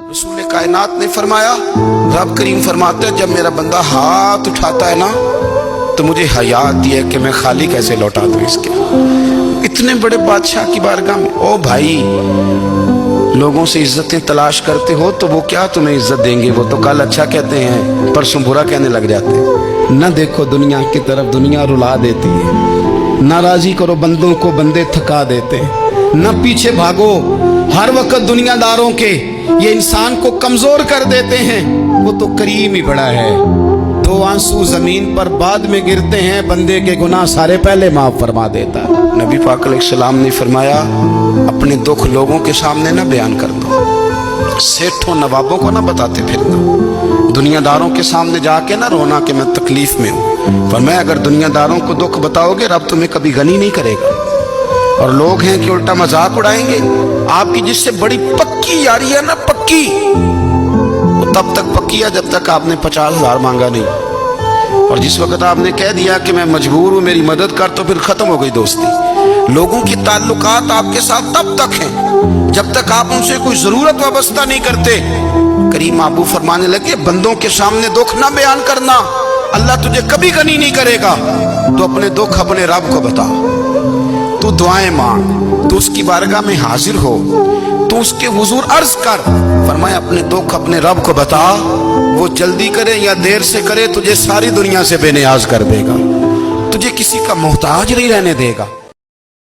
रसूल कायनात ने फरमाया, रब करीम फरमाते हैं जब मेरा बंदा हाथ उठाता है ना तो मुझे हया आती है कि मैं खाली कैसे लौटा दूं इसके। इतने बड़े बादशाह की बारगाह में, ओ भाई लोगों से इज्जतें तलाश करते हो तो वो क्या तुम्हें इज्जत देंगे? वो तो कल अच्छा कहते हैं परसों बुरा कहने लग जाते हैं। न देखो दुनिया की तरफ, दुनिया रुला देती है। न राजी करो बंदों को, बंदे थका देते हैं। न पीछे भागो, हर वक्त दुनियादारों के ये इंसान को कमजोर कर देते हैं। वो तो करीम ही बड़ा है। दो आंसू जमीन पर बाद में गिरते हैं, बंदे के गुनाह सारे पहले माफ फरमा देता है। नबी पाक अलैहिस्सलाम ने फरमाया, अपने दुख लोगों के सामने ना बयान कर दो, सेठों नवाबों को ना बताते फिरना, दुनियादारों के सामने जाके ना रोना कि मैं तकलीफ में हूँ। फरमाया अगर दुनियादारों को दुख बताओगे रब तुम्हें कभी गनी नहीं करेगा। और लोग हैं कि उल्टा मजाक उड़ाएंगे। आपकी जिससे बड़ी पक्की यारी है ना, पक्की, वो तब तक पक्की है जब तक आपने 50,000 मांगा नहीं। और जिस वक्त आपने कह दिया कि मैं मजबूर हूं मेरी मदद कर, तो फिर खत्म हो गई दोस्ती। लोगों की ताल्लुकात आपके साथ तब तक हैं जब तक आप उनसे कोई जरूरत वाबस्ता नहीं करते। करीम आबू फरमाने लगे, बंदों के सामने दुख ना बयान करना, अल्लाह तुझे कभी गनी नहीं करेगा। तो अपने दुख अपने रब को बता, तू दुआएं मांग, तू उसकी बारगाह में हाजिर हो, तू उसके हुजूर अर्ज कर। फरमाया अपने दुख अपने रब को बता, वो जल्दी करे या देर से करे तुझे सारी दुनिया से बेनियाज कर देगा, तुझे किसी का मोहताज नहीं रहने देगा।